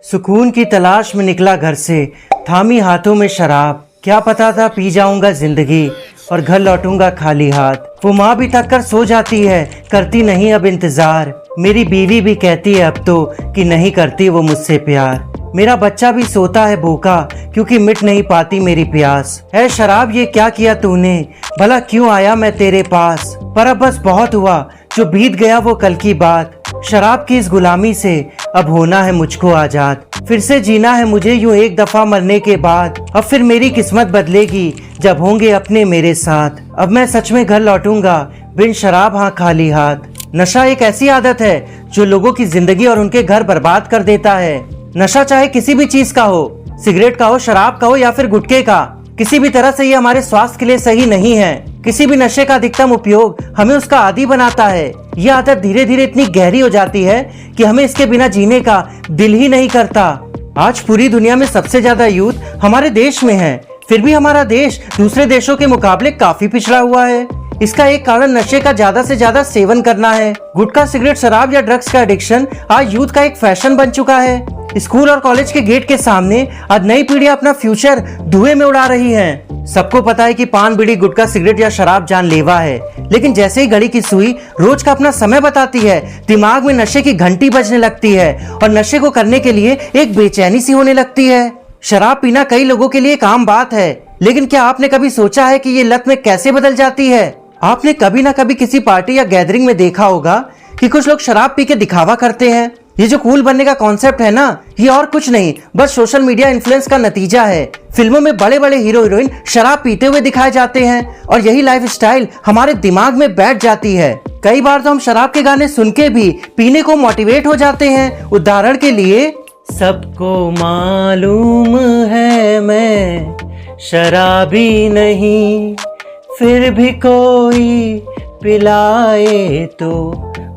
सुकून की तलाश में निकला घर से, थामी हाथों में शराब। क्या पता था पी जाऊंगा जिंदगी और घर लौटूंगा खाली हाथ। वो माँ भी थक कर सो जाती है, करती नहीं अब इंतजार। मेरी बीवी भी कहती है अब तो कि नहीं करती वो मुझसे प्यार। मेरा बच्चा भी सोता है भूखा क्योंकि मिट नहीं पाती मेरी प्यास। है शराब ये क्या किया तूने, भला क्यों आया मैं तेरे पास। पर अब बस बहुत हुआ, जो बीत गया वो कल की बात। शराब की इस गुलामी से अब होना है मुझको आजाद। फिर से जीना है मुझे यूं एक दफा मरने के बाद। अब फिर मेरी किस्मत बदलेगी जब होंगे अपने मेरे साथ। अब मैं सच में घर लौटूंगा बिन शराब हाँ खाली हाथ। नशा एक ऐसी आदत है जो लोगों की जिंदगी और उनके घर बर्बाद कर देता है। नशा चाहे किसी भी चीज का हो, सिगरेट का हो, शराब का हो या फिर गुटखे का, किसी भी तरह से ये हमारे स्वास्थ्य के लिए सही नहीं है। किसी भी नशे का अधिकतम उपयोग हमें उसका आदी बनाता है। ये आदत धीरे धीरे इतनी गहरी हो जाती है कि हमें इसके बिना जीने का दिल ही नहीं करता। आज पूरी दुनिया में सबसे ज्यादा यूथ हमारे देश में है, फिर भी हमारा देश दूसरे देशों के मुकाबले काफी पिछड़ा हुआ है। इसका एक कारण नशे का ज्यादा से ज्यादा सेवन करना है। गुटखा, सिगरेट, शराब या ड्रग्स का एडिक्शन आज यूथ का एक फैशन बन चुका है। स्कूल और कॉलेज के गेट के सामने आज नई पीढ़ी अपना फ्यूचर धुएं में उड़ा रही है। सबको पता है कि पान, बीड़ी, गुटखा, सिगरेट या शराब जानलेवा है, लेकिन जैसे ही घड़ी की सुई रोज का अपना समय बताती है, दिमाग में नशे की घंटी बजने लगती है और नशे को करने के लिए एक बेचैनी सी होने लगती है। शराब पीना कई लोगों के लिए एक आम बात है, लेकिन क्या आपने कभी सोचा है कि ये लत में कैसे बदल जाती है। आपने कभी ना कभी किसी पार्टी या गैदरिंग में देखा होगा कि कुछ लोग शराब पी के दिखावा करते हैं। ये जो कूल बनने का कॉन्सेप्ट है ना, ये और कुछ नहीं बस सोशल मीडिया इन्फ्लुएंस का नतीजा है। फिल्मों में बड़े बड़े हीरो हीरोइन शराब पीते हुए दिखाए जाते हैं और यही लाइफ स्टाइल हमारे दिमाग में बैठ जाती है। कई बार तो हम शराब के गाने सुन के भी पीने को मोटिवेट हो जाते हैं। उदाहरण के लिए, सबको मालूम है मैं शराबी नहीं, फिर भी कोई पिलाए तो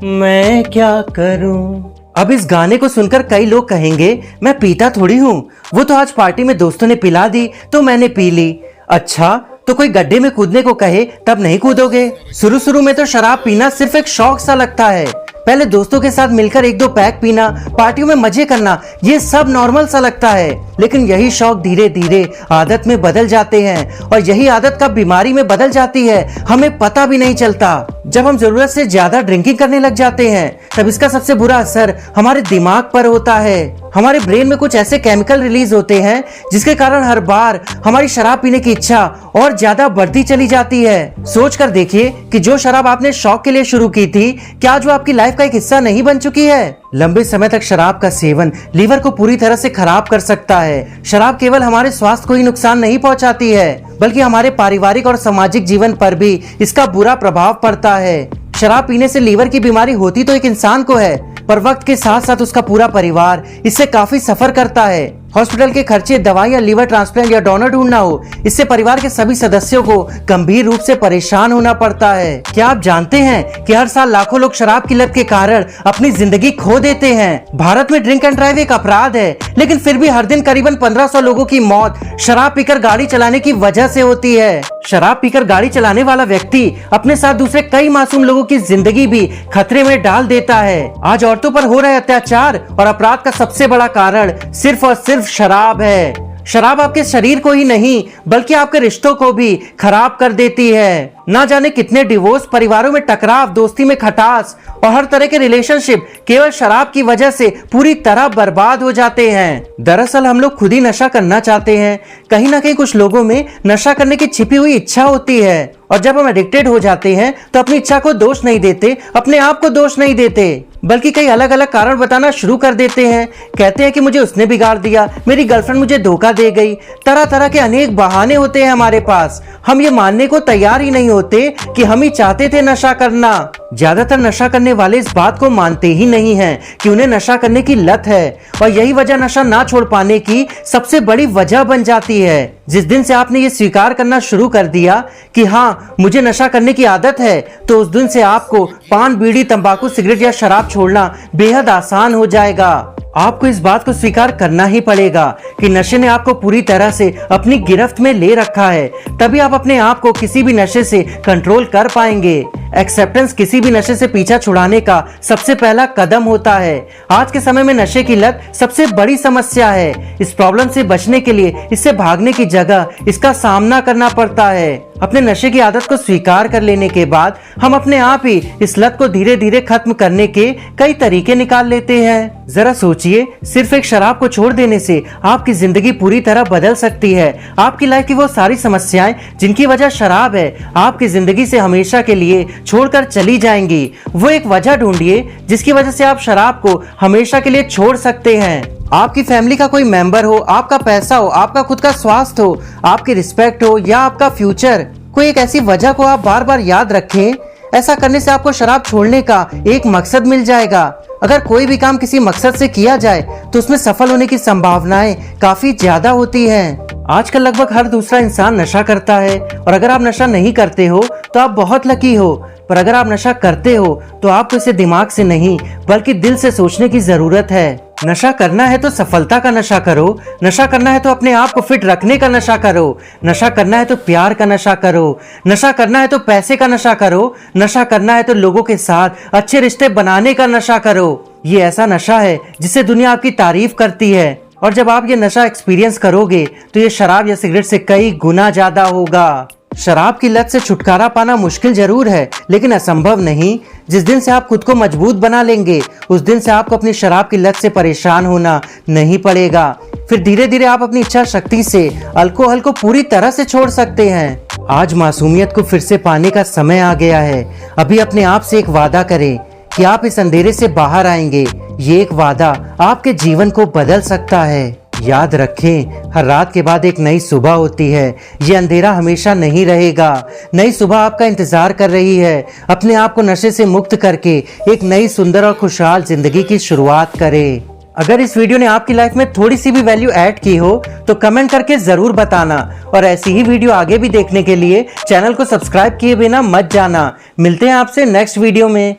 मैं क्या करूं। अब इस गाने को सुनकर कई लोग कहेंगे मैं पीता थोड़ी हूँ, वो तो आज पार्टी में दोस्तों ने पिला दी तो मैंने पी ली। अच्छा, तो कोई गड्ढे में कूदने को कहे तब नहीं कूदोगे। शुरू शुरू में तो शराब पीना सिर्फ एक शौक सा लगता है। पहले दोस्तों के साथ मिलकर एक दो पैक पीना, पार्टियों में मजे करना, ये सब नॉर्मल सा लगता है। लेकिन यही शौक धीरे धीरे आदत में बदल जाते हैं और यही आदत कब बीमारी में बदल जाती है हमें पता भी नहीं चलता। जब हम जरूरत से ज्यादा ड्रिंकिंग करने लग जाते हैं तब इसका सबसे बुरा असर हमारे दिमाग पर होता है। हमारे ब्रेन में कुछ ऐसे केमिकल रिलीज होते हैं जिसके कारण हर बार हमारी शराब पीने की इच्छा और ज्यादा बढ़ती चली जाती है। सोच कर देखिए कि जो शराब आपने शौक के लिए शुरू की थी, क्या जो आपकी लाइफ का एक हिस्सा नहीं बन चुकी है। लंबे समय तक शराब का सेवन लीवर को पूरी तरह से खराब कर सकता है। शराब केवल हमारे स्वास्थ्य को ही नुकसान नहीं पहुंचाती है, बल्कि हमारे पारिवारिक और सामाजिक जीवन पर भी इसका बुरा प्रभाव पड़ता है। शराब पीने से लीवर की बीमारी होती तो एक इंसान को है, पर वक्त के साथ साथ उसका पूरा परिवार इससे काफी सफर करता है। हॉस्पिटल के खर्चे, दवाई या लीवर ट्रांसप्लांट या डोनर ढूंढना हो, इससे परिवार के सभी सदस्यों को गंभीर रूप से परेशान होना पड़ता है। क्या आप जानते हैं कि हर साल लाखों लोग शराब की लत के कारण अपनी जिंदगी खो देते हैं। भारत में ड्रिंक एंड ड्राइव एक अपराध है, लेकिन फिर भी हर दिन करीबन 1500 लोगों की मौत शराब पीकर गाड़ी चलाने की वजह से होती है। शराब पीकर गाड़ी चलाने वाला व्यक्ति अपने साथ दूसरे कई मासूम लोगों की जिंदगी भी खतरे में डाल देता है। आज औरतों पर हो रहे अत्याचार और अपराध का सबसे बड़ा कारण सिर्फ और सिर्फ शराब है। शराब आपके शरीर को ही नहीं बल्कि आपके रिश्तों को भी खराब कर देती है। ना जाने कितने डिवोर्स, परिवारों में टकराव, दोस्ती में खटास और हर तरह के रिलेशनशिप केवल शराब की वजह से पूरी तरह बर्बाद हो जाते हैं। दरअसल हम लोग खुद ही नशा करना चाहते हैं। कहीं ना कहीं कुछ लोगों में नशा करने की छिपी हुई इच्छा होती है और जब हम एडिक्टेड हो जाते हैं तो अपनी इच्छा को दोष नहीं देते, अपने आप को दोष नहीं देते, बल्कि कई अलग अलग कारण बताना शुरू कर देते हैं। कहते हैं कि मुझे उसने बिगाड़ दिया, मेरी गर्लफ्रेंड मुझे धोखा दे गई। तरह तरह के अनेक बहाने होते हैं हमारे पास। हम ये मानने को तैयार ही नहीं होते कि हम ही चाहते थे नशा करना। ज्यादातर नशा करने वाले इस बात को मानते ही नहीं हैं कि उन्हें नशा करने की लत है और यही वजह नशा ना छोड़ पाने की सबसे बड़ी वजह बन जाती है। जिस दिन से आपने ये स्वीकार करना शुरू कर दिया कि हाँ मुझे नशा करने की आदत है, तो उस दिन से आपको पान, बीड़ी, तंबाकू, सिगरेट या शराब छोड़ना बेहद आसान हो जाएगा। आपको इस बात को स्वीकार करना ही पड़ेगा कि नशे ने आपको पूरी तरह से अपनी गिरफ्त में ले रखा है। तभी आप अपने आप को किसी भी नशे से कंट्रोल कर पाएंगे। एक्सेप्टेंस किसी भी नशे से पीछा छुड़ाने का सबसे पहला कदम होता है। आज के समय में नशे की लत सबसे बड़ी समस्या है। इस प्रॉब्लम से बचने के लिए इससे भागने की जगह इसका सामना करना पड़ता है। अपने नशे की आदत को स्वीकार कर लेने के बाद हम अपने आप ही इस लत को धीरे धीरे खत्म करने के कई तरीके निकाल लेते हैं। जरा सोचिए, सिर्फ एक शराब को छोड़ देने से आपकी जिंदगी पूरी तरह बदल सकती है। आपकी लाइफ की वो सारी समस्याएं जिनकी वजह शराब है, आपकी जिंदगी से हमेशा के लिए छोड़कर चली जाएंगी। वो एक वजह ढूंढिए जिसकी वजह से आप शराब को हमेशा के लिए छोड़ सकते हैं। आपकी फैमिली का कोई मेंबर हो, आपका पैसा हो, आपका खुद का स्वास्थ्य हो, आपकी रिस्पेक्ट हो या आपका फ्यूचर, कोई एक ऐसी वजह को आप बार बार याद रखें। ऐसा करने से आपको शराब छोड़ने का एक मकसद मिल जाएगा। अगर कोई भी काम किसी मकसद से किया जाए तो उसमें सफल होने की संभावनाएं काफी ज्यादा होती हैं। आजकल लगभग हर दूसरा इंसान नशा करता है और अगर आप नशा नहीं करते हो तो आप बहुत लकी हो। पर अगर आप नशा करते हो तो आपको इसे दिमाग से नहीं बल्कि दिल से सोचने की जरूरत है। नशा करना है तो सफलता का नशा करो, नशा करना है तो अपने आप को फिट रखने का नशा करो, नशा करना है तो प्यार का नशा करो, नशा करना है तो पैसे का नशा करो, नशा करना है तो लोगों के साथ अच्छे रिश्ते बनाने का नशा करो। ये ऐसा नशा है जिससे दुनिया आपकी तारीफ करती है और जब आप ये नशा एक्सपीरियंस करोगे तो ये शराब या सिगरेट से कई गुना ज्यादा होगा। शराब की लत से छुटकारा पाना मुश्किल जरूर है लेकिन असंभव नहीं। जिस दिन से आप खुद को मजबूत बना लेंगे उस दिन से आपको अपनी शराब की लत से परेशान होना नहीं पड़ेगा। फिर धीरे धीरे आप अपनी इच्छा शक्ति से अल्कोहल को पूरी तरह से छोड़ सकते हैं। आज मासूमियत को फिर से पाने का समय आ गया है। अभी अपने आप से एक वादा करें कि आप इस अंधेरे से बाहर आएंगे। ये एक वादा आपके जीवन को बदल सकता है। याद रखें, हर रात के बाद एक नई सुबह होती है। ये अंधेरा हमेशा नहीं रहेगा। नई सुबह आपका इंतजार कर रही है। अपने आप को नशे से मुक्त करके एक नई सुंदर और खुशहाल जिंदगी की शुरुआत करें। अगर इस वीडियो ने आपकी लाइफ में थोड़ी सी भी वैल्यू ऐड की हो तो कमेंट करके जरूर बताना और ऐसी ही वीडियो आगे भी देखने के लिए चैनल को सब्सक्राइब किए बिना मत जाना। मिलते हैं आपसे नेक्स्ट वीडियो में।